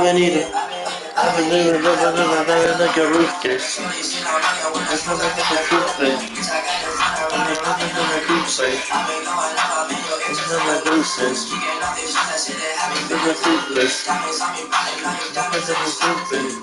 I've been living like a rooster. That's not like a toothpaste. I'm like a toothpaste. It's not my doses. It's a toothpaste. It's a toothpaste.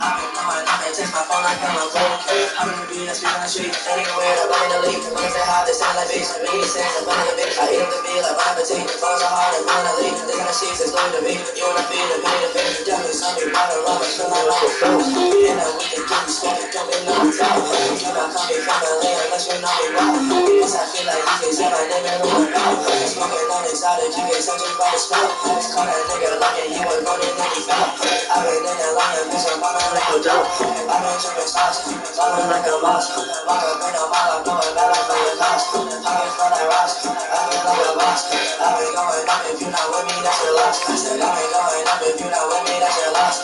Text my phone like I'm a okay. I'm gonna be that street on the street. Anywhere that I'm in the league. When I say hi, they sound like beats. Me saying I'm one of the big. I eat up the beat like Bon Appetit. Phones are hard, I'm on the league. They kind of sheets, it's going to be. You wanna be the penny to pay. Definitely something about a rubber. Feel like I'm a fool. And I with the dude, smoking, jumping on the top. You not call me from LA unless you know me well. Yes, I feel like you can say my name and who I'm about. Smoking on exotic, you get something by the smell. Just call that nigga like he was running and he fell. I've been in that line, bitch, I'm bombing like a dope. I've been tripping stocks, falling like a boss. Walk up in a mile, I'm going back like a cost. I been from that rocks, I've been like a boss. I've been going up, if you not with me, that's your loss. I said I've been going up, if you not with me, that's your loss.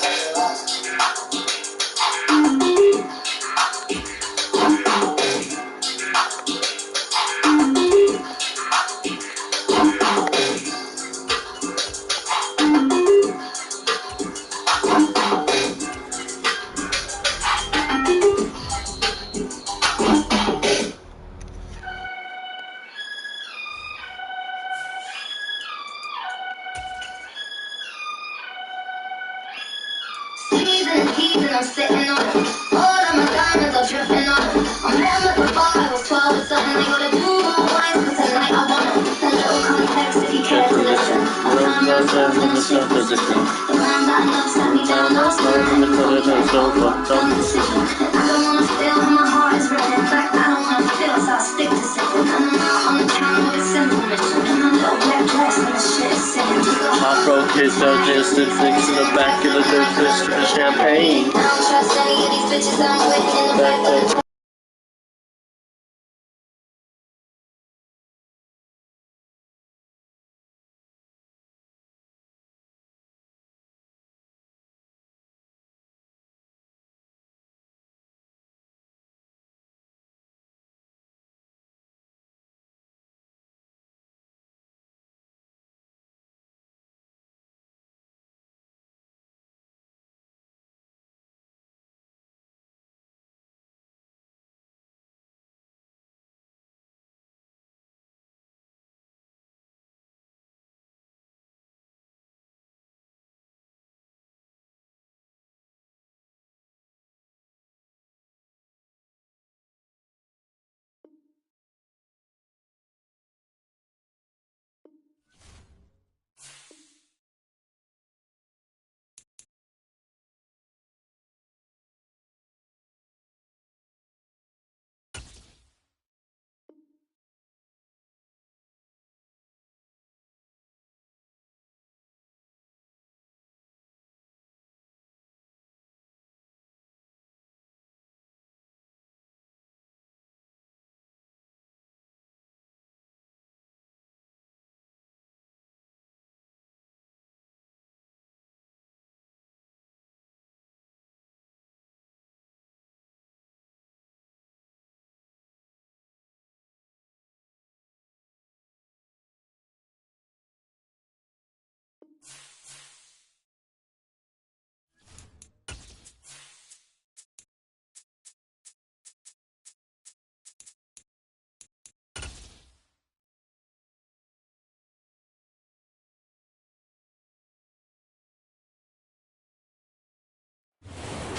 I'm sitting on them. All of my diamonds are dripping on them. I met him at the bar, I was 12 or something. They gotta do more wines, cause tonight I want them. A little context if you care to listen. I found myself in a slow position. The man that I love sat me down last night in the corner of the sofa. Dumb decision. And I don't wanna feel how my heart is running. In fact, I don't wanna feel, so I'll stick to something. And I'm out on the town with a simple mission. In my little black dress when the shit is singing. Heartbroken kids out there, still things in the back of the good fish and champagne. I don't trust any of these bitches I'm with in the back of the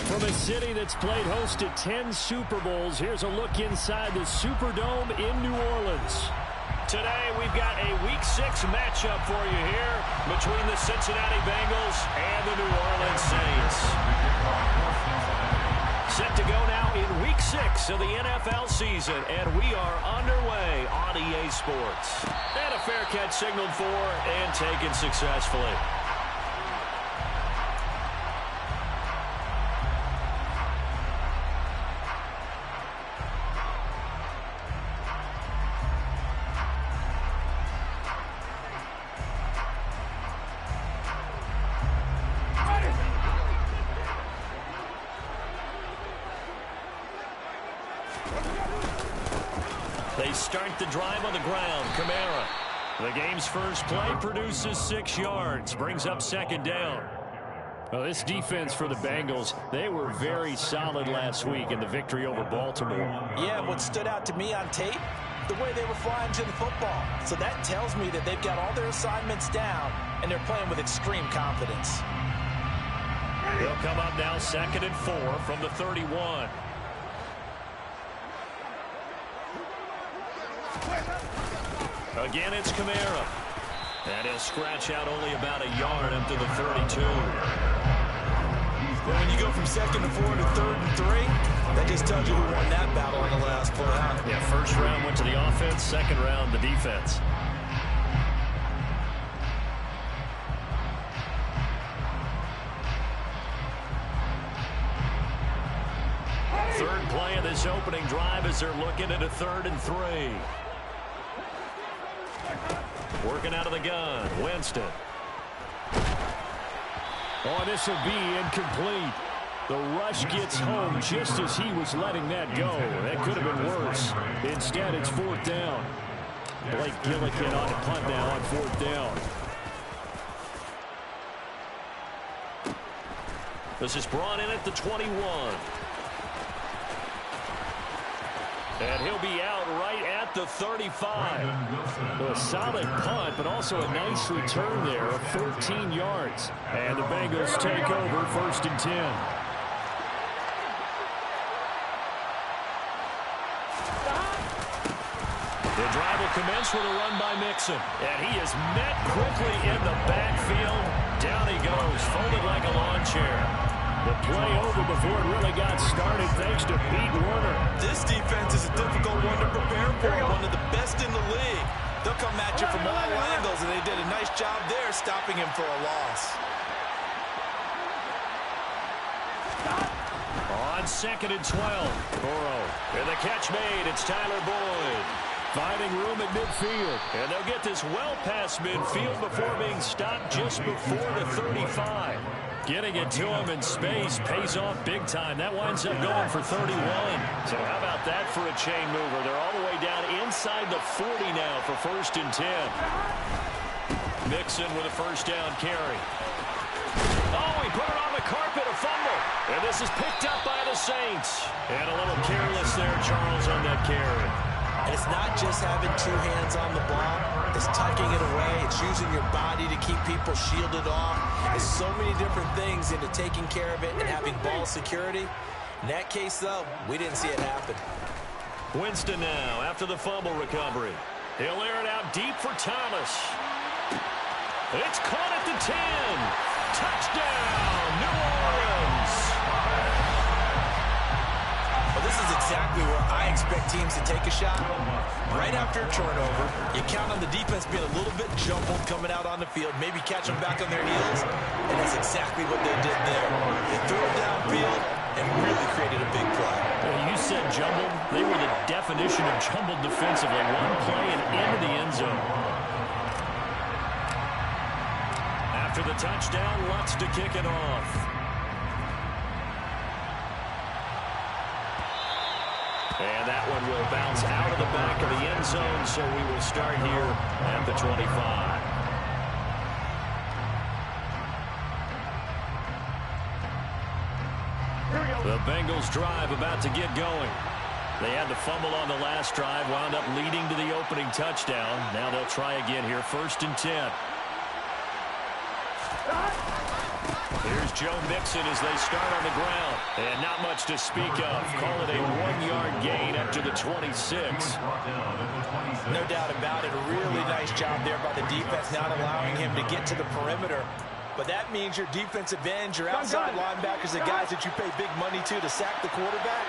From a city that's played host to 10 Super Bowls, here's a look inside the Superdome in New Orleans. Today, we've got a Week 6 matchup for you here between the Cincinnati Bengals and the New Orleans Saints. Set to go now in Week 6 of the NFL season, and we are underway on EA Sports. And a fair catch signaled for and taken successfully. They start the drive on the ground. Kamara. The game's first play produces 6 yards. Brings up second down. Well, this defense for the Bengals, they were very solid last week in the victory over Baltimore. Yeah, what stood out to me on tape, the way they were flying to the football. So that tells me that they've got all their assignments down, and they're playing with extreme confidence. They'll come up now 2nd and 4 from the 31. Again, it's Kamara. And he'll scratch out only about a yard up to the 32. Well, when you go from 2nd and 4 to 3rd and 3, that just tells you who won that battle on the last play. Yeah, first round went to the offense, second round the defense. Third play of this opening drive as they're looking at a 3rd and 3. Working out of the gun, Winston. Oh, this will be incomplete. The rush gets home just as he was letting that go. That could have been worse. Instead, it's 4th down. Blake Gillikin on the punt now on 4th down. This is brought in at the 21. And he'll be out right at the 35. A solid punt, but also a nice return there of 14 yards. And the Bengals take over 1st and 10. The drive will commence with a run by Mixon. And he is met quickly in the backfield. Down he goes, folded like a lawn chair. The play over before it really got started thanks to Pete Werner. This defense is a difficult one to prepare for, one of the best in the league. They'll come at you from all angles, and they did a nice job there stopping him for a loss. On 2nd and 12, Burrow. And the catch made, it's Tyler Boyd. Finding room at midfield. And they'll get this well past midfield before being stopped just before the 35. Getting it to him in space pays off big time. That winds up going for 31. So how about that for a chain mover? They're all the way down inside the 40 now for 1st and 10. Mixon with a 1st down carry. Oh, he put it on the carpet, a fumble. And this is picked up by the Saints. And a little careless there, Charles, on that carry. It's not just having 2 hands on the ball. It's tucking it away. It's using your body to keep people shielded off. There's so many different things into taking care of it and having ball security. In that case, though, we didn't see it happen. Winston now after the fumble recovery. He'll air it out deep for Thomas. It's caught at the 10. Touchdown, New Orleans. Well, this is exactly where I expect teams to take a shot. Right after a turnover, you count on the defense being a little bit jumbled coming out on the field, maybe catch them back on their heels, and that's exactly what they did there. They threw it downfield and really created a big play. Well, you said jumbled. They were the definition of jumbled defensively. One play and into the end zone. After the touchdown, Lutz to kick it off. And that one will bounce out of the back of the end zone, so we will start here at the 25. The Bengals drive about to get going. They had the fumble on the last drive, wound up leading to the opening touchdown. Now they'll try again here, 1st and 10. Here's Joe Mixon as they start on the ground. And not much to speak of. Call it a 1-yard gain up to the 26. No doubt about it. A really nice job there by the defense, not allowing him to get to the perimeter. But that means your defensive ends, your outside linebackers, the guys that you pay big money to sack the quarterback,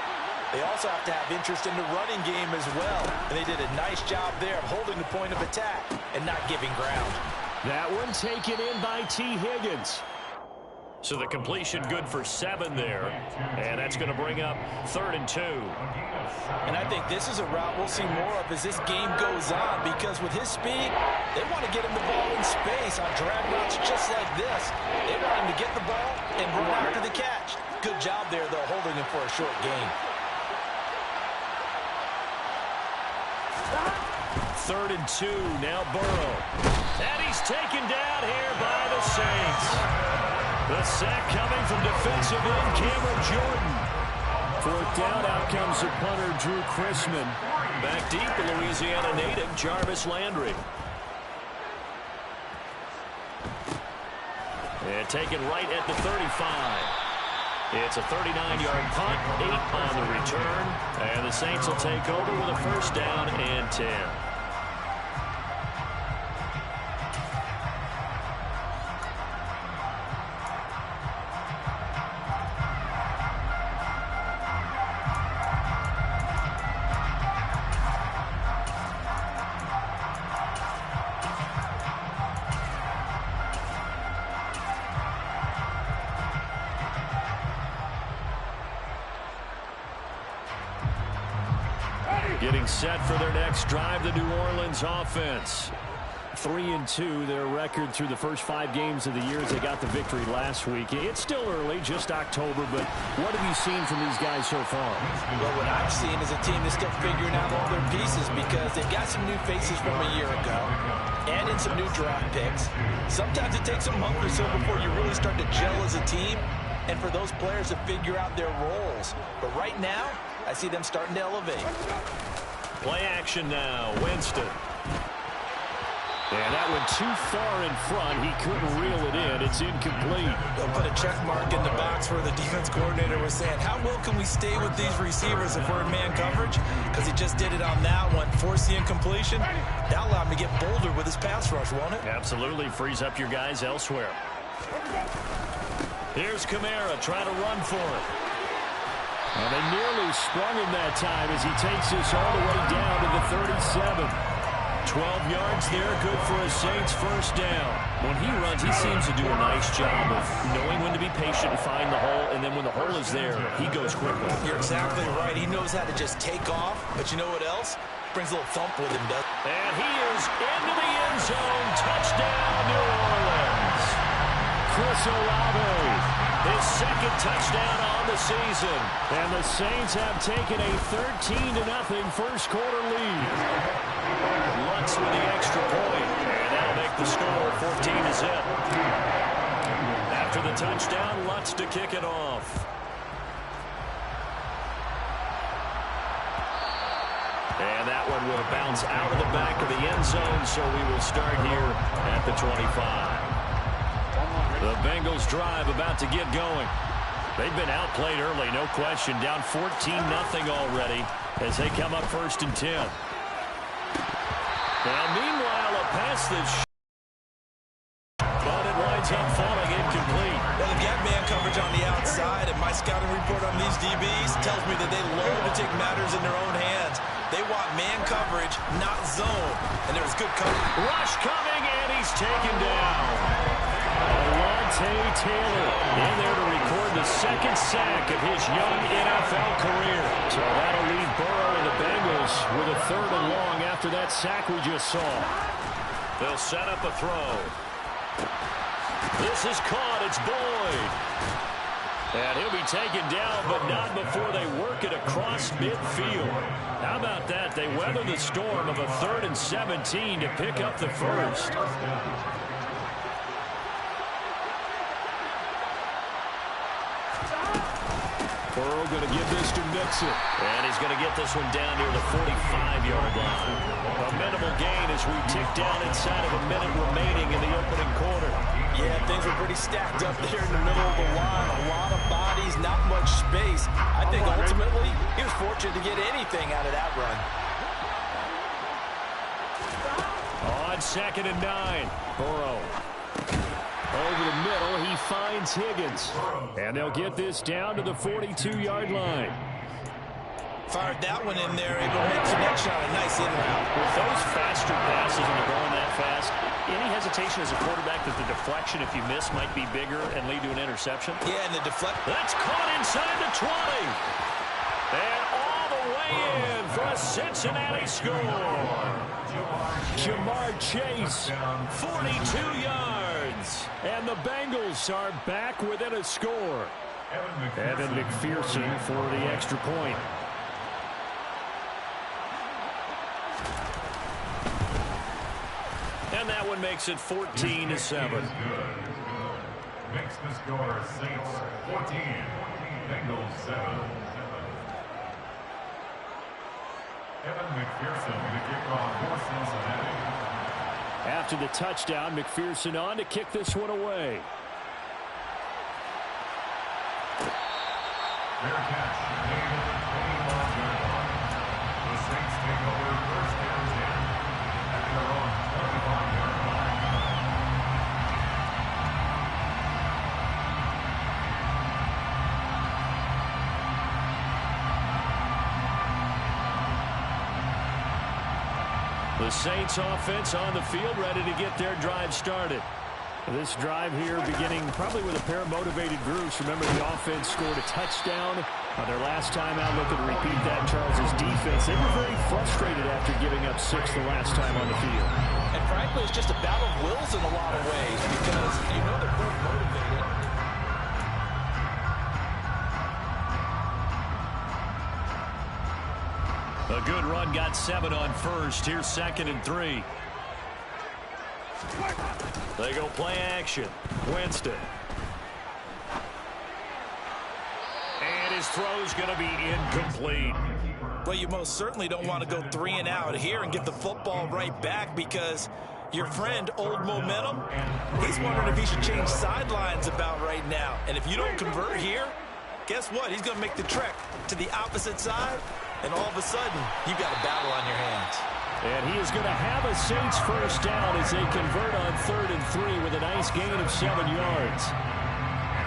they also have to have interest in the running game as well. And they did a nice job there of holding the point of attack and not giving ground. That one taken in by T. Higgins. So the completion good for 7 there. And that's going to bring up 3rd and 2. And I think this is a route we'll see more of as this game goes on, because with his speed, they want to get him the ball in space on drag routes just like this. They want him to get the ball and run after the catch. Good job there, though, holding him for a short gain. 3rd and 2, now Burrow. And he's taken down here by the Saints. The sack coming from defensive end Cameron Jordan. Fourth down, out comes the punter, Drew Chrisman. Back deep, the Louisiana native, Jarvis Landry. And taken right at the 35. It's a 39-yard punt, 8 on the return. And the Saints will take over with a first down and 10. Getting set for their next drive, the New Orleans offense. 3-2, their record through the first 5 games of the year as they got the victory last week. It's still early, just October, but what have you seen from these guys so far? Well, what I've seen is a team that's still figuring out all their pieces because they've got some new faces from a year ago and in some new draft picks. Sometimes it takes a month or so before you really start to gel as a team and for those players to figure out their roles. But right now, I see them starting to elevate. Play action now, Winston. And that went too far in front. He couldn't reel it in. It's incomplete. They'll put a check mark in the box where the defense coordinator was saying, how well can we stay with these receivers if we're in man coverage? Because he just did it on that one. Force the incompletion. That'll allow him to get bolder with his pass rush, won't it? Absolutely. Frees up your guys elsewhere. Here's Kamara trying to run for it. And they nearly sprung him that time as he takes this all the way down to the 37. 12 yards there, good for a Saints first down. When he runs, he seems to do a nice job of knowing when to be patient and find the hole, and then when the hole is there, he goes quickly. You're exactly right. He knows how to just take off, but you know what else? Brings a little thump with him, does. And he is into the end zone. Touchdown, New Orleans. Chris Olave, his second touchdown on the season. And the Saints have taken a 13-0 first quarter lead. Lutz with the extra point, and that'll make the score 14-0. After the touchdown, Lutz to kick it off. And that one will bounce out of the back of the end zone, so we will start here at the 25. The Bengals drive about to get going. They've been outplayed early, no question. Down 14-0 already as they come up first and 10. Now, meanwhile, a pass that's but it winds up falling incomplete. Well, they've got man coverage on the outside, and my scouting report on these DBs tells me that they love to take matters in their own hands. They want man coverage, not zone. And there's good coverage. Rush coming, and he's taken down. Alontae Taylor in there to record the second sack of his young NFL career. So that'll leave Burrow and the Bengals with a third and long after that sack we just saw. They'll set up a throw. This is caught. It's Boyd. And he'll be taken down, but not before they work it across midfield. How about that? They weather the storm of a 3rd and 17 to pick up the first. Burrow going to give this to Mixon. And he's going to get this one down near the 45-yard line. A minimal gain as we tick down inside of a minute remaining in the opening quarter. Yeah, things were pretty stacked up there in the middle of the line. A lot of bodies, not much space. I think ultimately he was fortunate to get anything out of that run. On 2nd and 9, Burrow. Over the middle, he finds Higgins. And they'll get this down to the 42-yard line. Fired that one in there, able to make connection on a nice in route. With those faster passes and they're going that fast, any hesitation as a quarterback that the deflection, if you miss, might be bigger and lead to an interception? Yeah, and the deflect. That's caught inside the 20. And all the way in for a Cincinnati score. Jamar Chase, 42 yards. And the Bengals are back within a score. Evan McPherson for the extra point. And that one makes it 14-7. Makes the score Saints 14, Bengals 7. Evan McPherson to kick off for Cincinnati. After the touchdown, McPherson on to kick this one away. Fair catch made at the 21-yard line. The Saints take over first and 10 at their own 25-yard line. The Saints offense on the field, ready to get their drive started. This drive here beginning probably with a pair of motivated groups. Remember, the offense scored a touchdown on their last time out. Looking to repeat that. Charles's defense, they were very frustrated after giving up 6 the last time on the field. And frankly, it's just a battle of wills in a lot of ways because you know they're both motivated. A good run, got 7 on first. Here's 2nd and 3. They go play action. Winston. And his throw's going to be incomplete. Well, you most certainly don't want to go 3 and out here and get the football right back because your friend, Old Momentum, he's wondering if he should change sidelines about right now. And if you don't convert here, guess what? He's going to make the trek to the opposite side, and all of a sudden, you've got a battle on your hands. And he is going to have a Saints first down as they convert on 3rd and 3 with a nice gain of 7 yards.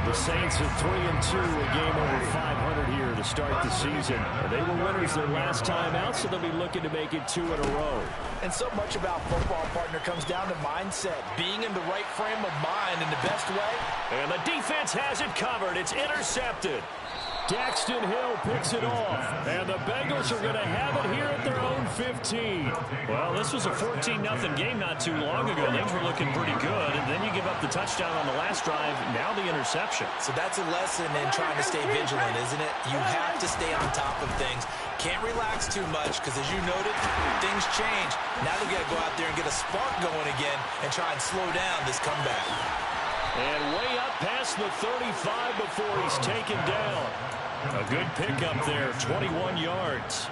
The Saints at 3-2, a game over 500 here to start the season. They were winners their last time out, so they'll be looking to make it 2 in a row. And so much about football, partner, comes down to mindset, being in the right frame of mind in the best way. And the defense has it covered. It's intercepted. Daxton Hill picks it off, and the Bengals are going to have it here at their own 15. Well, this was a 14-0 game not too long ago. Things were looking pretty good, and then you give up the touchdown on the last drive, now the interception. So that's a lesson in trying to stay vigilant, isn't it? You have to stay on top of things. Can't relax too much because, as you noted, things change. Now they've got to go out there and get a spark going again and try and slow down this comeback. And way up past the 35 before he's taken down. A good pickup there, 21 yards.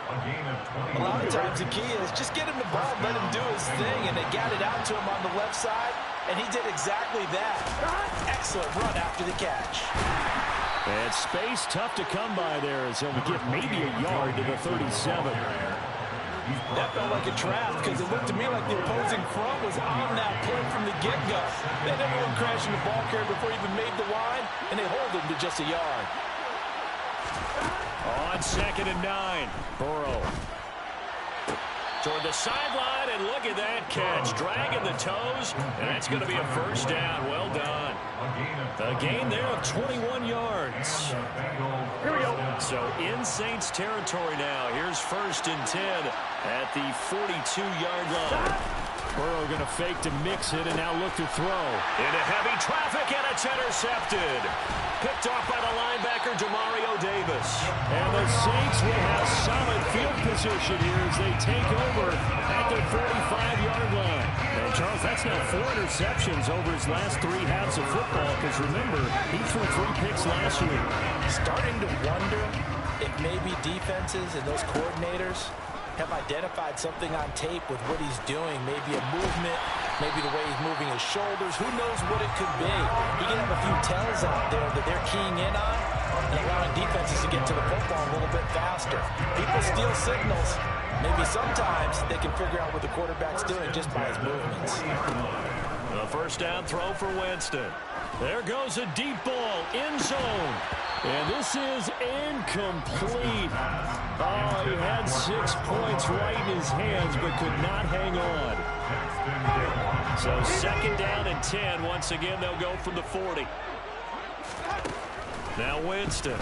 A lot of times the key is just get him the ball, let him do his thing, and they got it out to him on the left side, and he did exactly that. Excellent run after the catch. And space tough to come by there as he'll get maybe a yard to the 37. That felt like a trap because it looked to me like the opposing front was on that play from the get-go. They never went crashing the ball carrier before he even made the line, and they hold him to just a yard. On 2nd and 9, Burrow. Toward the sideline, and look at that catch. Dragging the toes, and that's going to be a first down. Well done. A gain there of 21 yards. Here we go. So in Saints territory now. Here's 1st and 10 at the 42-yard line. Burrow going to fake to mix it and now look to throw. Into heavy traffic, and it's intercepted. Picked off by the linebacker, Demario Davis. And the Saints will have solid field position here as they take over at their 45-yard line. And Charles, that's now 4 interceptions over his last 3 halves of football because remember, he threw 3 picks last week. Starting to wonder if maybe defenses and those coordinators have identified something on tape with what he's doing. Maybe a movement, maybe the way he's moving his shoulders. Who knows what it could be? You can have a few tells out there that they're keying in on and allowing defenses to get to the football a little bit faster. People steal signals. Maybe sometimes they can figure out what the quarterback's doing just by his movements. The first down throw for Winston. There goes a deep ball, end zone. And this is incomplete. Oh, he had 6 points right in his hands, but could not hang on. So 2nd down and 10. Once again, they'll go from the 40. Now Winston.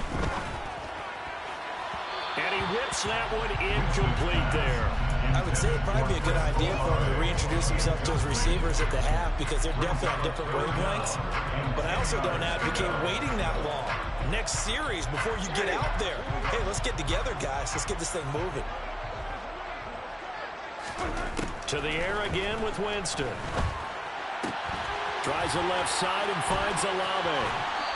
And he whips that one incomplete there. I would say it'd probably be a good idea for him to reintroduce himself to his receivers at the half because they're definitely on different wavelengths. But I also don't advocate waiting that long. Next series before you get out there. Hey, let's get together, guys. Let's get this thing moving. To the air again with Winston. Tries the left side and finds Olave.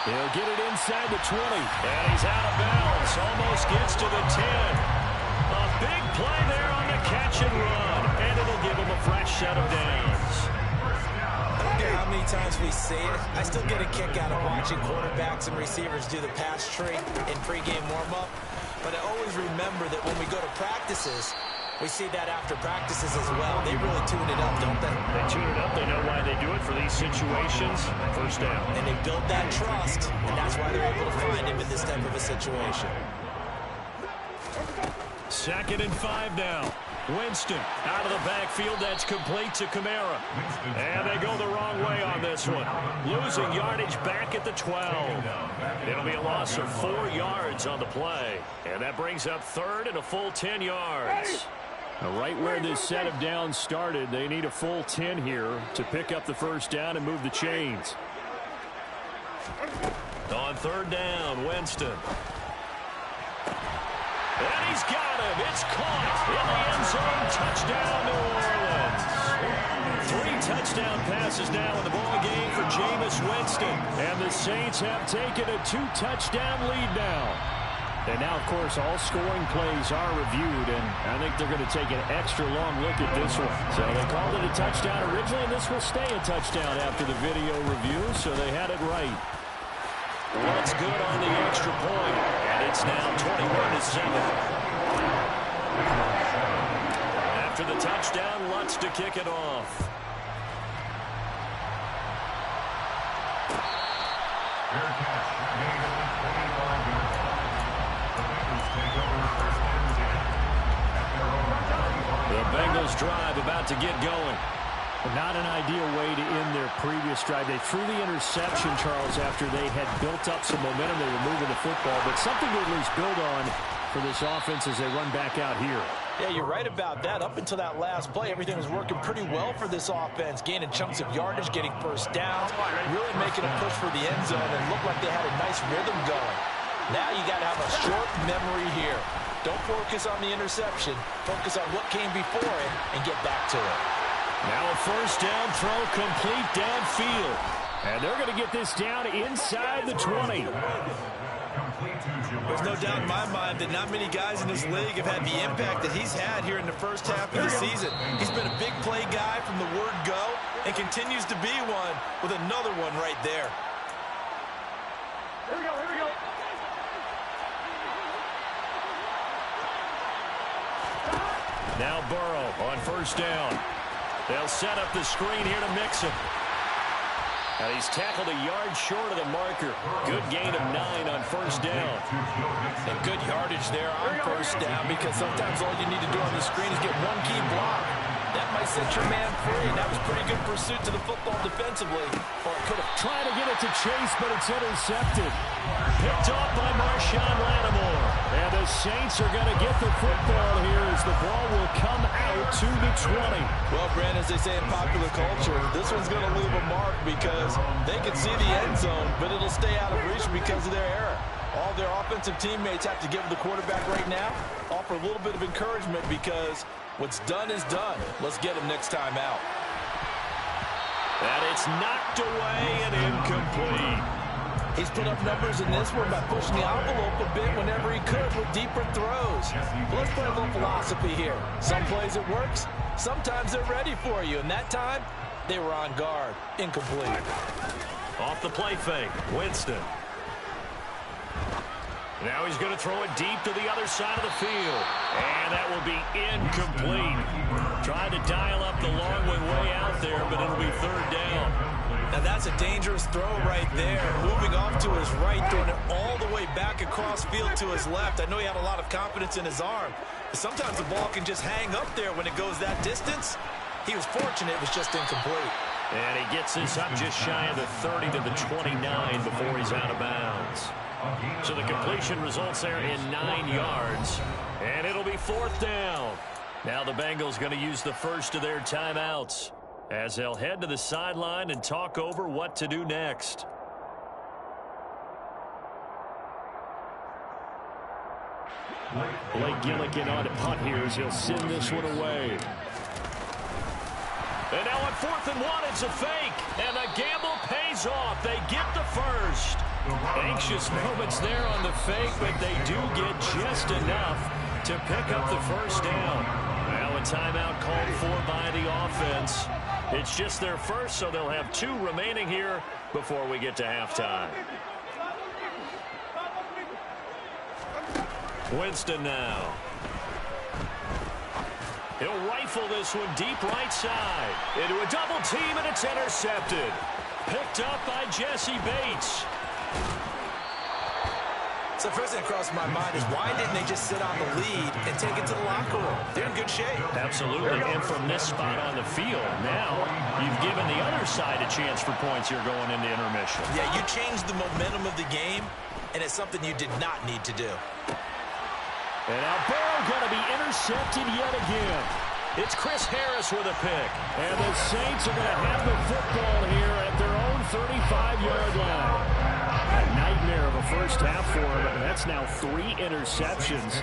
He'll get it inside the 20. And he's out of bounds. Almost gets to the 10. A big play there on the catch and run. And it'll give him a fresh set of downs. I don't care how many times we see it. I still get a kick out of watching quarterbacks and receivers do the pass tree in pregame warm-up. But I always remember that when we go to practices, we see that after practices as well. They really tune it up, don't they? They tune it up. They know why they do it for these situations. First down. And they build that trust, and that's why they're able to find him in this type of a situation. 2nd and 5 now. Winston out of the backfield. That's complete to Kamara. And they go the wrong way on this one. Losing yardage back at the 12. It'll be a loss of 4 yards on the play. And that brings up 3rd and a full 10 yards. Now, right where this set of downs started, they need a full 10 here to pick up the first down and move the chains. On 3rd down, Winston. And he's got him. It's caught in the end zone. Touchdown, New Orleans. 3 touchdown passes now in the ball game for Jameis Winston. And the Saints have taken a 2-touchdown lead now. And now, of course, all scoring plays are reviewed, and I think they're going to take an extra long look at this one. So they called it a touchdown originally, and this will stay a touchdown after the video review, so they had it right. What's good on the extra point, and it's now 21-7. After the touchdown, Lutz to kick it off. Fair catch. Made on 25 yards. The Bengals take over first and 10 at their own 35. The Bengals drive about to get going. Not an ideal way to end their previous drive. They threw the interception, Charles, after they had built up some momentum. They were moving the football, but something to at least build on for this offense as they run back out here. Yeah, you're right about that. Up until that last play, everything was working pretty well for this offense, gaining chunks of yardage, getting first downs, really making a push for the end zone, and looked like they had a nice rhythm going. Now you got to have a short memory here. Don't focus on the interception. Focus on what came before it and get back to it. Now a first down throw complete downfield. And they're going to get this down inside the 20. There's no doubt in my mind that not many guys in this league have had the impact that he's had here in the first half of the season. He's been a big play guy from the word go and continues to be one with another one right there. Here we go. Now Burrow on first down. They'll set up the screen here to mix him. And he's tackled a yard short of the marker. Good gain of 9 on first down. And good yardage there on first down, because sometimes all you need to do on the screen is get one key block. That might set your man free, and that was pretty good pursuit to the football defensively. Or it could have tried to get it to Chase, but it's intercepted. Picked off by Marshawn Lattimore. And the Saints are going to get the football here as the ball will come out to the 20. Well, Brandon, as they say in popular culture, this one's going to leave a mark because they can see the end zone, but it'll stay out of reach because of their error. All their offensive teammates have to give the quarterback right now, offer a little bit of encouragement, because what's done is done. Let's get him next time out. And it's knocked away and incomplete. He's put up numbers in this one by pushing the envelope a bit whenever he could with deeper throws. But let's play a little philosophy here. Some plays it works, sometimes they're ready for you, and that time they were on guard. Incomplete. Off the play fake, Winston. Now he's going to throw it deep to the other side of the field. And that will be incomplete. Trying to dial up the long way out there, but it'll be third down. Now that's a dangerous throw right there. Moving off to his right, throwing it all the way back across field to his left. I know he had a lot of confidence in his arm, but sometimes the ball can just hang up there when it goes that distance. He was fortunate it was just incomplete. And he gets this up just shy of the 30 to the 29 before he's out of bounds. So the completion results there in 9 yards. And it'll be fourth down. Now the Bengals going to use the first of their timeouts as they'll head to the sideline and talk over what to do next. Blake Gillikin on to punt here as he'll send this one away. And now a 4th and 1. It's a fake. And the gamble pays off. They get the first. Anxious moments there on the fake, but they do get just enough to pick up the first down. Now a timeout called for by the offense. It's just their first, so they'll have 2 remaining here before we get to halftime. Winston now. He'll rifle this one deep right side. Into a double team, and it's intercepted. Picked up by Jesse Bates. So first thing that crossed my mind is why didn't they just sit on the lead and take it to the locker room? They're in good shape. Absolutely. And from this spot on the field, now you've given the other side a chance for points here going into intermission. Yeah, you changed the momentum of the game, and it's something you did not need to do. And now Burrow going to be intercepted yet again. It's Chris Harris with a pick. And the Saints are going to have the football here at their own 35-yard line. A nightmare of a first half for him, and that's now 3 interceptions.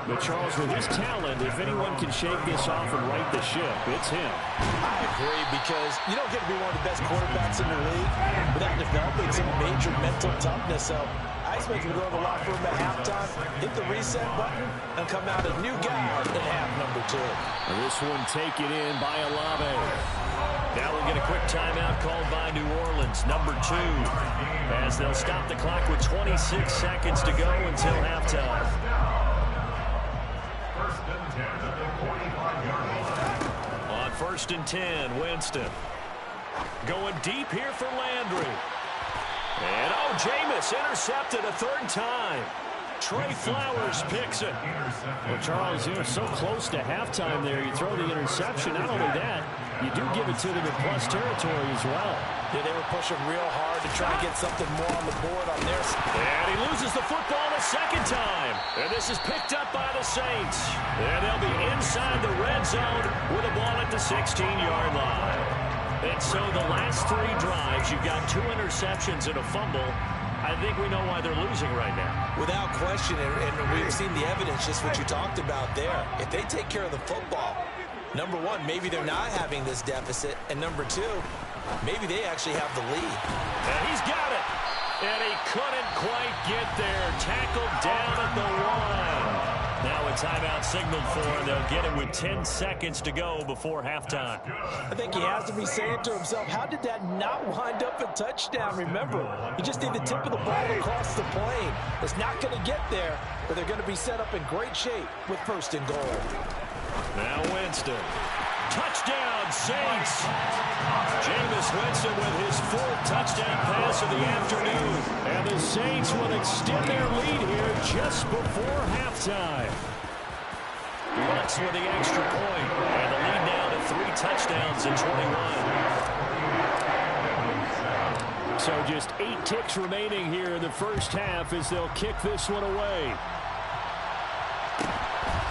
But Charles, with his talent, if anyone can shake this off and right the ship, it's him. I agree, because you don't get to be one of the best quarterbacks in the league without developing some major mental toughness. So I expect him to go to the locker room at halftime, hit the reset button, and come out a new guy in half number 2. And this one taken in by Olave. Now we'll get a quick timeout called by New Orleans, number 2, as they'll stop the clock with 26 seconds to go until halftime. On 1st and 10, Winston. Going deep here for Landry. And, oh, Jameis intercepted a 3rd time. Trey Flowers picks it. Well, Charles, you're so close to halftime there. You throw the interception. Not only that, you do give it to them in plus territory as well. Yeah, they were pushing real hard to try and get something more on the board on their side. And he loses the football a 2nd time. And this is picked up by the Saints. And they'll be inside the red zone with a ball at the 16-yard line. And so the last 3 drives, you've got 2 interceptions and a fumble. I think we know why they're losing right now. Without question, and we've seen the evidence, just what you talked about there. If they take care of the football, number 1, maybe they're not having this deficit, and number 2, maybe they actually have the lead. And he's got it. And he couldn't quite get there. Tackled down at the 1. Now a timeout signaled for, and they'll get it with 10 seconds to go before halftime. I think he has to be saying to himself, how did that not wind up a touchdown? Remember, he just did the tip of the ball across the plane. It's not going to get there, but they're going to be set up in great shape with 1st and goal. Now Winston. Touchdown, Saints. Jameis Winston with his 4th touchdown pass of the afternoon. And the Saints will extend their lead here just before halftime. Lutz with the extra point. And the lead now to 3 touchdowns in 21. So just 8 ticks remaining here in the first half as they'll kick this one away.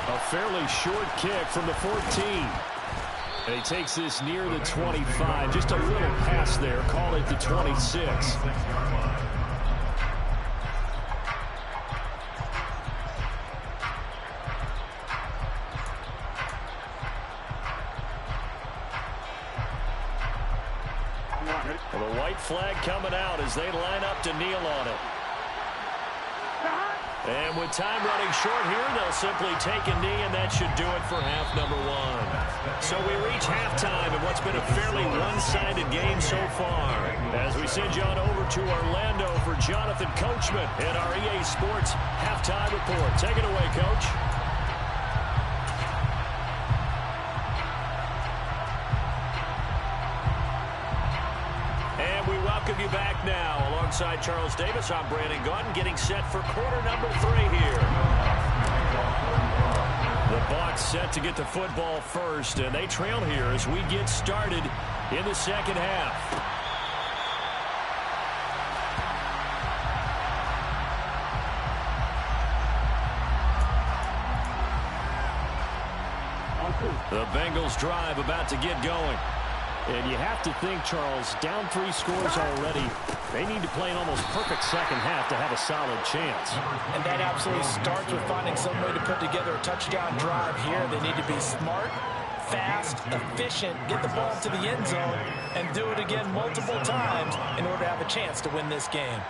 A fairly short kick from the 14. And he takes this near the 25. Just a little pass there. Call it the 26. Well, the white flag coming out as they line up to kneel on it. And with time running short here, they'll simply take a knee, and that should do it for half number 1. So we reach halftime in what's been a fairly one-sided game so far. As we send you on over to Orlando for Jonathan Coachman in our EA Sports Halftime Report. Take it away, Coach. And we welcome you back now. Alongside Charles Davis, I'm Brandon Gaudin, getting set for quarter number 3 here. The Bucs set to get the football first, and they trail here as we get started in the second half. The Bengals drive about to get going. And you have to think, Charles, down 3 scores already. They need to play an almost perfect second half to have a solid chance. And that absolutely starts with finding some way to put together a touchdown drive here. They need to be smart, fast, efficient, get the ball to the end zone, and do it again multiple times in order to have a chance to win this game.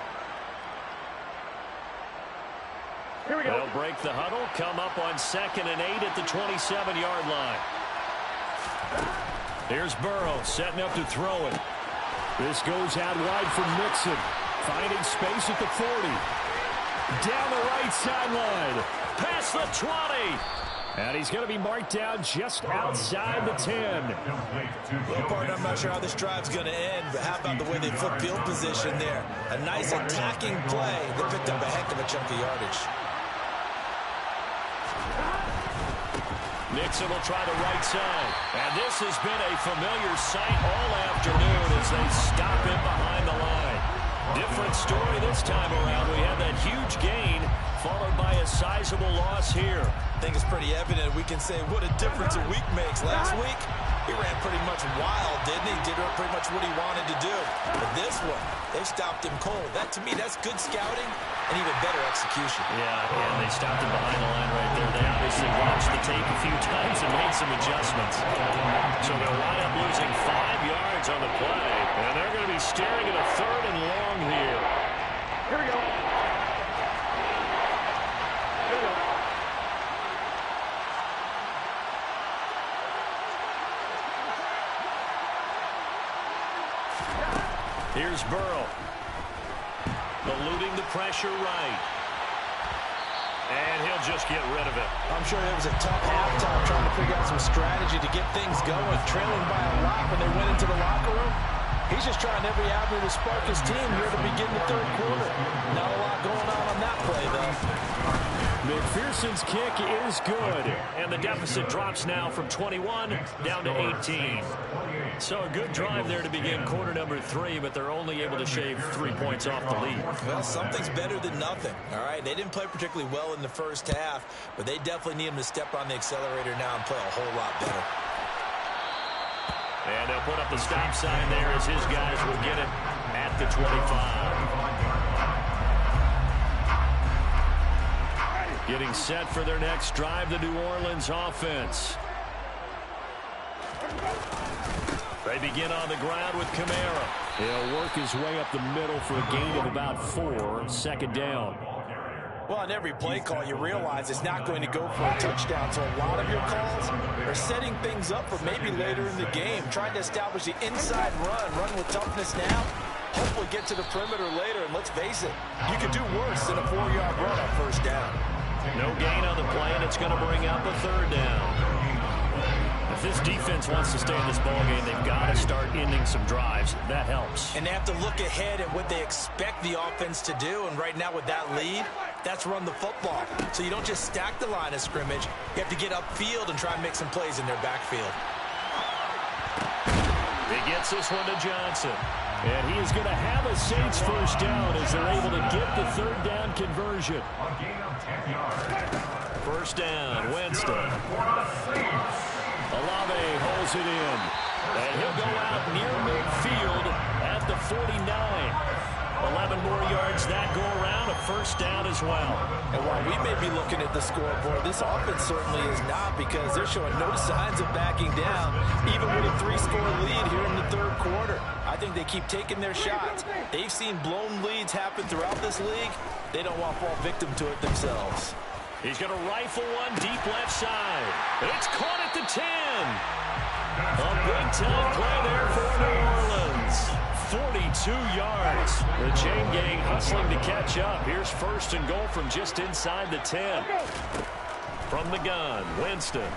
Here we go. They'll break the huddle, come up on 2nd and 8 at the 27-yard line. Here's Burrow setting up to throw it. This goes out wide for Mixon. Finding space at the 40. Down the right sideline. Past the 20. And he's going to be marked down just outside the 10. Well, partner, I'm not sure how this drive's going to end, but how about the way they flip field position there? A nice attacking play. They picked up a heck of a chunk of yardage. Nixon will try the right side. And this has been a familiar sight all afternoon as they stop him behind the line. Different story this time around. We had that huge gain followed by a sizable loss here. I think it's pretty evident. We can say what a difference a week makes. Last week, he ran pretty much wild, didn't he? Did pretty much what he wanted to do. But this one, they stopped him cold. That, to me, that's good scouting and even better execution. Yeah, and they stopped him behind the line right there. They obviously watched the tape a few times and made some adjustments. So they'll wind up losing 5 yards on the play. And they're going to be staring at a 3rd and long here. Here we go. Here's Burrow. Eluding the pressure right. And he'll just get rid of it. I'm sure it was a tough halftime trying to figure out some strategy to get things going. Trailing by a lot when they went into the locker room. He's just trying every avenue to spark his team here to begin the 3rd quarter. Not a lot going on that play, though. McPherson's kick is good. And the deficit drops now from 21 down to 18. So a good drive there to begin quarter number 3, but they're only able to shave 3 points off the lead. Well, something's better than nothing, all right? They didn't play particularly well in the first half, but they definitely need him to step on the accelerator now and play a whole lot better. And they'll put up the stop sign there as his guys will get it at the 25. Getting set for their next drive, the New Orleans offense. They begin on the ground with Kamara. He'll work his way up the middle for a gain of about 4, 2nd down. Well, on every play call, you realize it's not going to go for a touchdown. So a lot of your calls are setting things up for maybe later in the game, trying to establish the inside run with toughness now, hopefully get to the perimeter later. And let's face it, you could do worse than a 4-yard run on 1st down. No gain on the play, and it's going to bring up a 3rd down. If this defense wants to stay in this ballgame, they've got to start ending some drives. That helps. And they have to look ahead at what they expect the offense to do. And right now with that lead, that's run the football. So you don't just stack the line of scrimmage. You have to get upfield and try and make some plays in their backfield. He gets this one to Johnson. And he is going to have a Saints 1st down as they're able to get the 3rd down conversion. 1st down, Winston. Olave holds it in. And he'll go out near midfield at the 49. 11 more yards that go around, a 1st down as well. And while we may be looking at the scoreboard, this offense certainly is not, because they're showing no signs of backing down, even with a 3-score lead here in the 3rd quarter. I think they keep taking their shots. They've seen blown leads happen throughout this league. They don't want to fall victim to it themselves. He's going to rifle one deep left side. It's caught at the 10. A big-time play there for New Orleans. 42 yards. The chain gang hustling to catch up. Here's 1st and goal from just inside the 10. From the gun, Winston.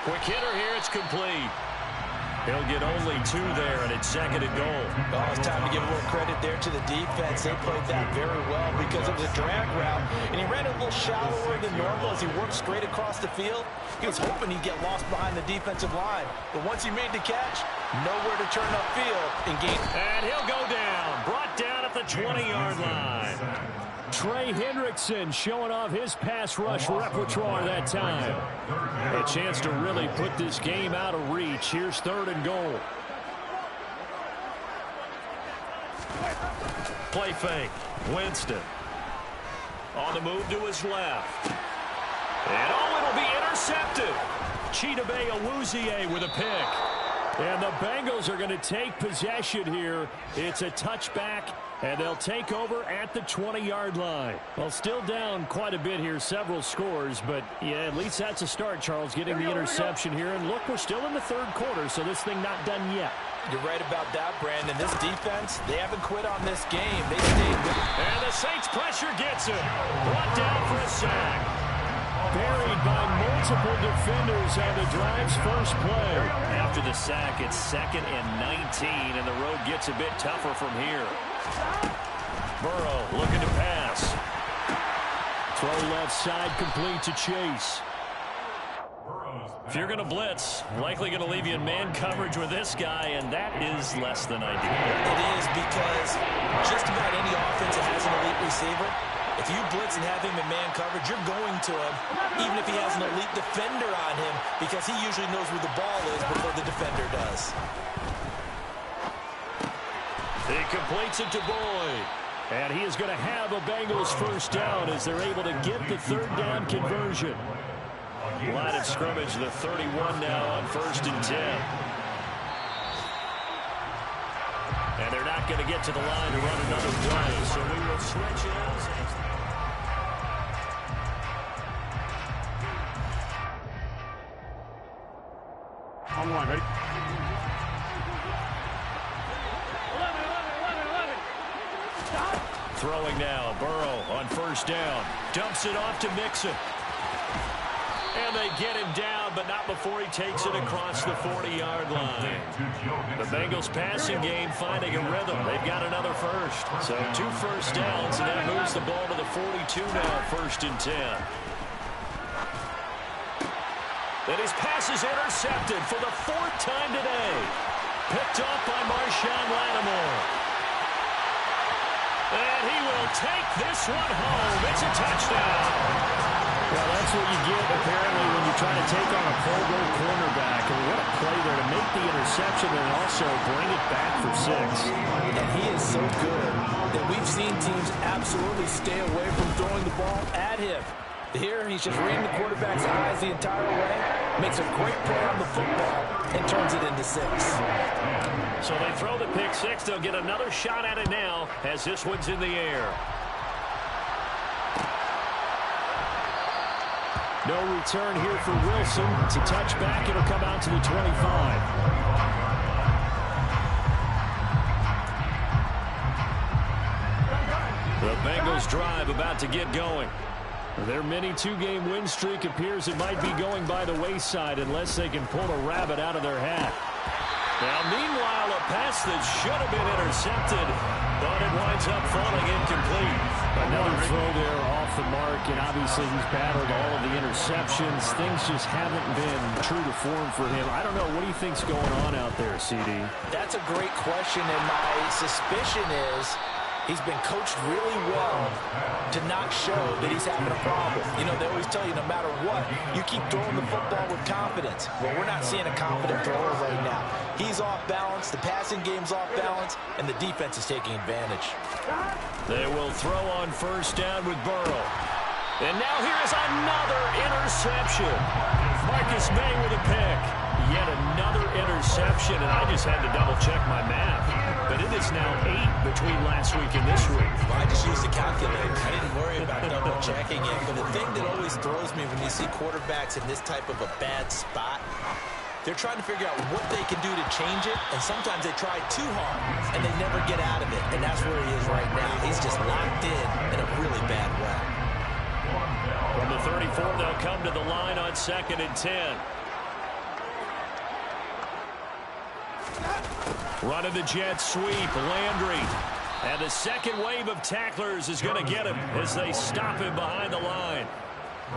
Quick hitter here, it's complete. He'll get only 2 there, and it's 2nd and goal. Well, it's time to give a little credit there to the defense. They played that very well because it was a drag route, and he ran a little shallower than normal as he worked straight across the field. He was hoping he'd get lost behind the defensive line, but once he made the catch, nowhere to turn upfield and gain. And he'll go down, brought down at the 20-yard line. Trey Hendrickson showing off his pass rush repertoire that time. A chance to really put this game out of reach. Here's 3rd and goal. Play fake. Winston. On the move to his left. And it'll be intercepted. Chidobe Awuzie with a pick. And the Bengals are going to take possession here. It's a touchback, and they'll take over at the 20-yard line. Well, still down quite a bit here, several scores, but yeah, at least that's a start, Charles, getting the interception here. And look, we're still in the third quarter, so this thing not done yet. You're right about that, Brandon. This defense, they haven't quit on this game. They stayed with it. And the Saints pressure gets him. Brought down for a sack. Buried by multiple defenders on the drive's first play. After the sack, it's 2nd and 19, and the road gets a bit tougher from here. Burrow looking to pass. Throw left side complete to Chase. If you're going to blitz, likely going to leave you in man coverage with this guy, and that is less than ideal. It is because just about any offense that has an elite receiver, if you blitz and have him in man coverage, you're going to him, even if he has an elite defender on him, because he usually knows where the ball is before the defender does. He completes it to Boyd. And he is going to have a Bengals first down as they're able to get the third down conversion. Line of scrimmage, the 31 now on 1st and 10. And they're not going to get to the line to run another play, so we will switch it out. On line, ready? 11. Throwing now, Burrow on 1st down. Dumps it off to Mixon. And they get him down, but not before he takes it across the 40-yard line. The Bengals passing game finding a rhythm. They've got another first. So 2 first downs, and that moves the ball to the 42 now, 1st and 10. Then his pass is intercepted for the 4th time today. Picked off by Marshawn Lattimore. And he will take this one home. It's a touchdown. Well, that's what you get, apparently, when you try to take on a Pro Bowl cornerback. And what a play there to make the interception and also bring it back for 6. And he is so good that we've seen teams absolutely stay away from throwing the ball at him. Here, he's just reading the quarterback's eyes the entire way, makes a great play on the football, and turns it into 6. So they throw the pick 6. They'll get another shot at it now as this one's in the air. No return here for Wilson. It's a touchback. It'll come out to the 25. The Bengals drive about to get going. Their mini 2-game win streak appears it might be going by the wayside unless they can pull a rabbit out of their hat. Now, meanwhile, a pass that should have been intercepted, but it winds up falling incomplete. Another throw there off the mark, and obviously he's battled all of the interceptions. Things just haven't been true to form for him. I don't know. What do you think's going on out there, CD? That's a great question, and my suspicion is he's been coached really well to not show that he's having a problem. You know, they always tell you no matter what, you keep throwing the football with confidence. Well, we're not seeing a confident thrower right now. He's off balance, the passing game's off balance, and the defense is taking advantage. They will throw on 1st down with Burrow. And now here is another interception. Marcus May with a pick. Yet another interception, and I just had to double-check my math. But it is now 8 between last week and this week. Well, I just used the calculator. I didn't worry about double-checking it. But the thing that always throws me when you see quarterbacks in this type of a bad spot, they're trying to figure out what they can do to change it, and sometimes they try too hard, and they never get out of it. And that's where he is right now. He's just locked in a really bad way. From the 34, they'll come to the line on 2nd and 10. Running the jet sweep, Landry. And the second wave of tacklers is going to get him as they stop him behind the line.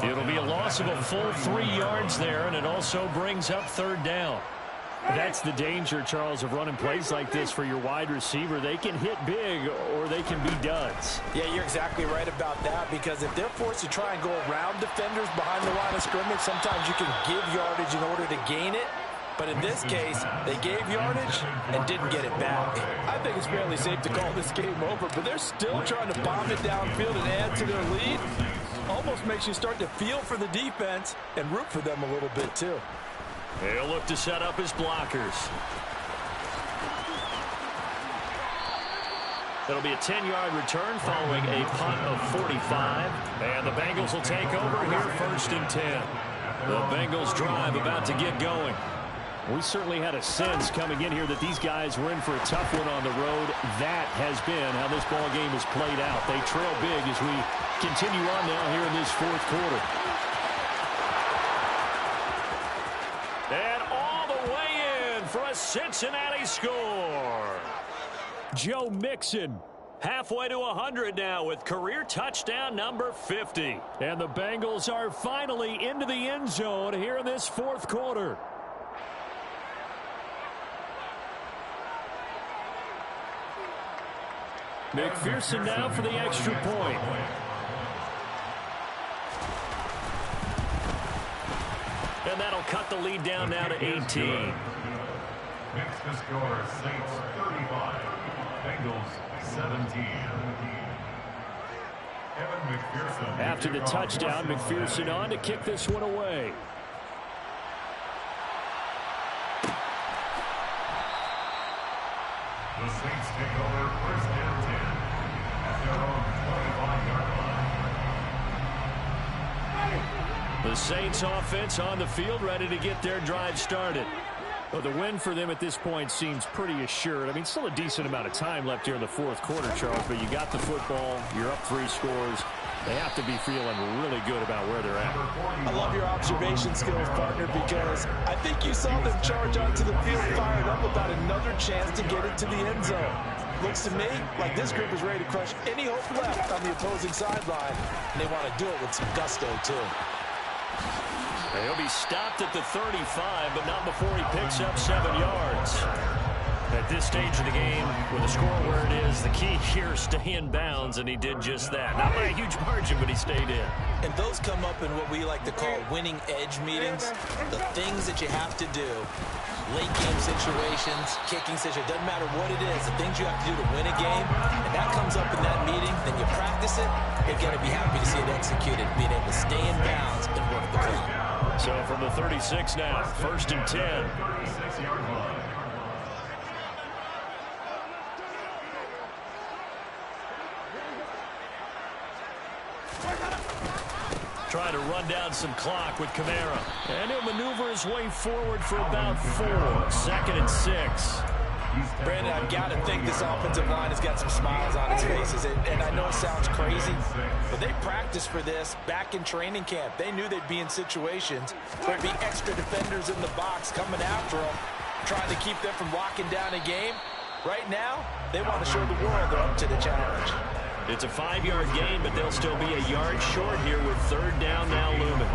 It'll be a loss of a full 3 yards there, and it also brings up 3rd down. That's the danger, Charles, of running plays like this for your wide receiver. They can hit big or they can be duds. Yeah, you're exactly right about that, because if they're forced to try and go around defenders behind the line of scrimmage, sometimes you can give yardage in order to gain it. But in this case, they gave yardage and didn't get it back. I think it's fairly safe to call this game over, but they're still trying to bomb it downfield and add to their lead. almost makes you start to feel for the defense and root for them a little bit too. He'll look to set up his blockers. It'll be a 10-yard return following a punt of 45. And the Bengals will take over here 1st and 10. The Bengals drive about to get going. We certainly had a sense coming in here that these guys were in for a tough one on the road. That has been how this ball game has played out. They trail big as we continue on now here in this 4th quarter. And all the way in for a Cincinnati score. Joe Mixon halfway to 100 now with career touchdown number 50. And the Bengals are finally into the end zone here in this 4th quarter. McPherson now for the extra point. And that'll cut the lead down now to 18. Next to score, Saints 35, Bengals 17. Evan McPherson. After the touchdown, McPherson on to kick this one away. The Saints take over 1st and 10 at their own 25-yard line. The Saints offense on the field, ready to get their drive started. Well, the win for them at this point seems pretty assured. I mean, still a decent amount of time left here in the 4th quarter, Charles, but you got the football, you're up 3 scores. They have to be feeling really good about where they're at. I love your observation skills, partner, because I think you saw them charge onto the field fired up about another chance to get into the end zone. Looks to me like this group is ready to crush any hope left on the opposing sideline, and they want to do it with some gusto, too. He'll be stopped at the 35, but not before he picks up 7 yards. At this stage of the game, with the score where it is, the key here is stay in bounds, and he did just that. Not by a huge margin, but he stayed in. And those come up in what we like to call winning edge meetings. The things that you have to do, late game situations, kicking situations, doesn't matter what it is, the things you have to do to win a game, and that comes up in that meeting, then you practice it, you're going to be happy to see it executed, being able to stay in bounds and work the play. So from the 36 now, 1st and 10. 36-yard line. Trying to run down some clock with Kamara. And he'll maneuver his way forward for about 4. 2nd and 6. Brandon, I've got to think this offensive line has got some smiles on its faces. And I know it sounds crazy, but they practiced for this back in training camp. They knew they'd be in situations where there'd be extra defenders in the box coming after them, trying to keep them from locking down a game. Right now, they want to show the world they're up to the challenge. It's a 5-yard gain, but they'll still be a yard short here with 3rd down now looming.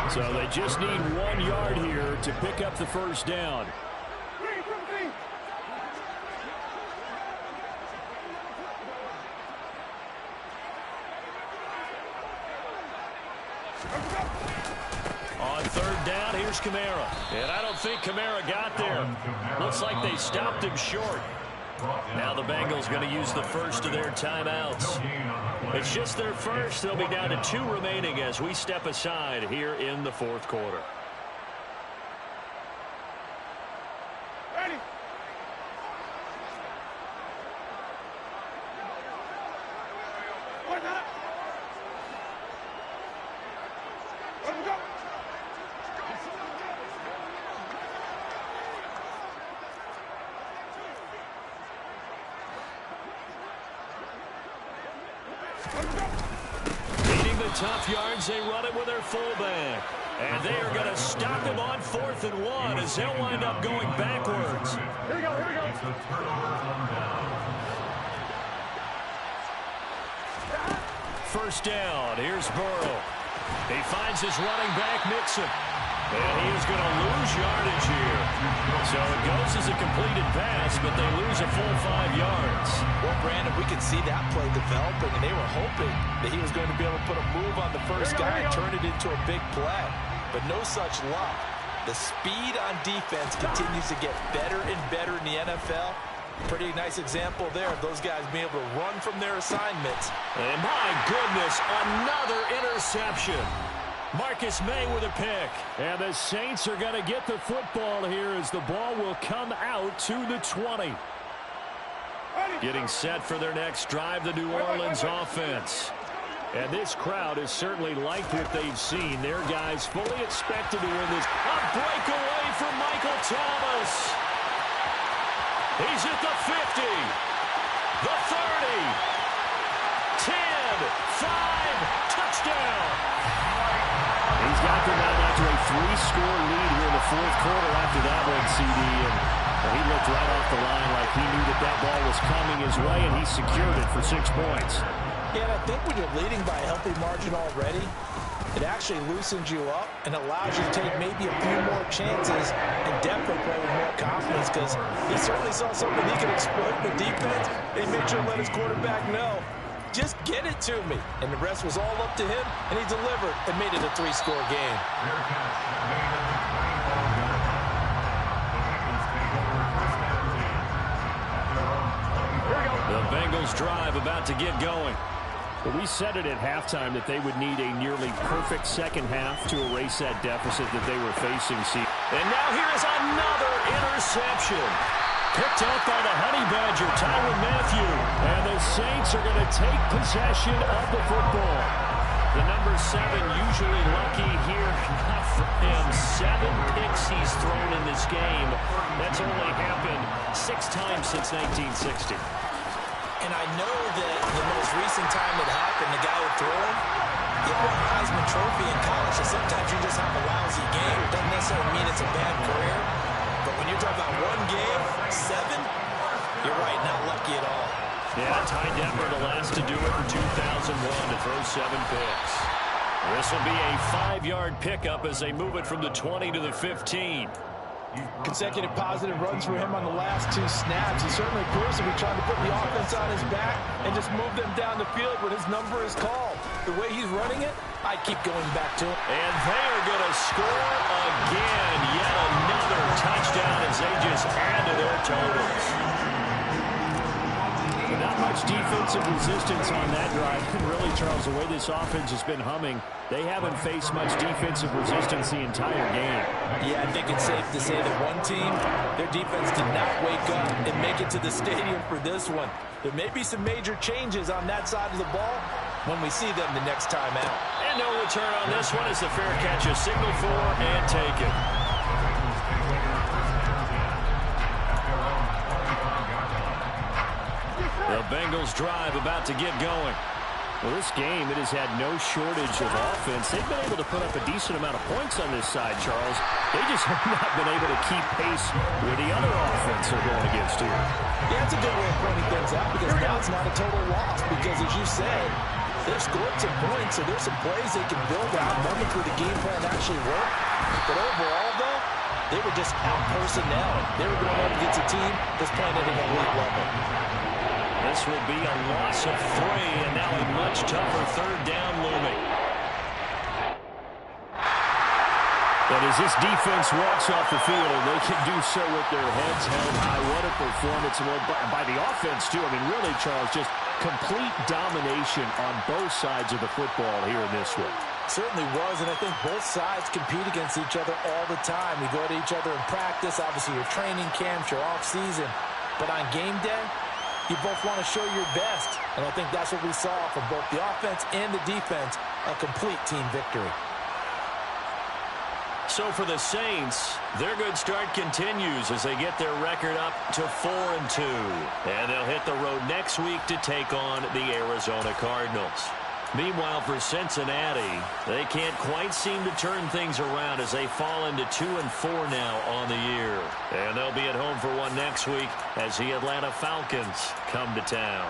So they just need 1 yard here to pick up the 1st down. On 3rd down, here's Kamara. And I don't think Kamara got there. Looks like they stopped him short. Now the Bengals going to use the first of their timeouts. It's just their first. They'll be down to 2 remaining as we step aside here in the 4th quarter. Ready. Leading the tough yards, they run it with their fullback. And they are going to stop him on 4th and 1 as they'll wind up going backwards. Here we go, here we go. It's a turnover on down. 1st down, here's Burrow. He finds his running back, Mixon. And he is going to lose yardage here. So it goes as a completed pass, but they lose a full 5 yards. Well, Brandon, we could see that play developing, and they were hoping that he was going to be able to put a move on the first guy and turn it into a big play. But no such luck. The speed on defense continues to get better and better in the NFL. Pretty nice example there of those guys being able to run from their assignments. And my goodness, another interception. Marcus May with a pick. And the Saints are going to get the football here as the ball will come out to the 20. Getting set for their next drive, the New Orleans offense. And this crowd has certainly liked what they've seen. Their guys fully expected to win this. A breakaway from Michael Thomas. He's at the 50, the 30, 10, 5, touchdown. He's got them out after a 3-score lead here in the fourth quarter after that one, CD. And he looked right off the line like he knew that ball was coming his way, and he secured it for 6 points. Yeah, and I think when you're leading by a healthy margin already, it actually loosens you up and allows you to take maybe a few more chances and definitely play with more confidence, because he certainly saw something he could exploit in the defense. They made sure to let his quarterback know, just get it to me. And the rest was all up to him, and he delivered and made it a 3-score game. The Bengals drive about to get going. But we said it at halftime that they would need a nearly perfect second half to erase that deficit that they were facing. And now here is another interception. Picked up by the Honey Badger, Tyrann Mathieu. And the Saints are going to take possession of the football. The number 7 usually lucky here. Not for him. 7 picks he's thrown in this game. That's only happened 6 times since 1960. And I know that the most recent time it happened, the guy who threw him, he won a Heisman Trophy in college, so sometimes you just have a lousy game. It doesn't necessarily mean it's a bad career. But when you're talking about one game, 7, you're right, not lucky at all. Yeah, Ty Detmer, the last to do it in 2001 to throw 7 picks. This will be a 5-yard pickup as they move it from the 20 to the 15. Consecutive positive runs for him on the last 2 snaps. He certainly appears to be trying to put the offense on his back and just move them down the field when his number is called. The way he's running it, I keep going back to him. And they are going to score again. Yet another touchdown as they just add to their totals. Not much defensive resistance on that drive. And really, Charles, the way this offense has been humming, they haven't faced much defensive resistance the entire game. Yeah, I think it's safe to say that one team, their defense did not wake up and make it to the stadium for this one. There may be some major changes on that side of the ball when we see them the next time out. And no return on this one as the fair catch is signaled for and taken. The Bengals drive about to get going. Well, this game, it has had no shortage of offense. They've been able to put up a decent amount of points on this side, Charles. They just have not been able to keep pace with the other offense they're going against here. Yeah, that's a good way of pointing things out, because now it's not a total loss. Because, as you said, they've scored some points, so there's some plays they can build out, moments where the game plan actually worked. But overall, though, they were just out-personnel. They were going up against a team that's playing at an elite level. This will be a loss of 3, and now a much tougher 3rd down looming. But as this defense walks off the field, they can do so with their heads held high. What a performance by the offense, too. I mean, really, Charles, just complete domination on both sides of the football here in this one. Certainly was, and I think both sides compete against each other all the time. We go to each other in practice. Obviously, your training camps, your off-season. But on game day, you both want to show your best, and I think that's what we saw from both the offense and the defense, a complete team victory. So for the Saints, their good start continues as they get their record up to 4-2. And they'll hit the road next week to take on the Arizona Cardinals. Meanwhile, for Cincinnati, they can't quite seem to turn things around as they fall into 2-4 now on the year. And they'll be at home for one next week as the Atlanta Falcons come to town.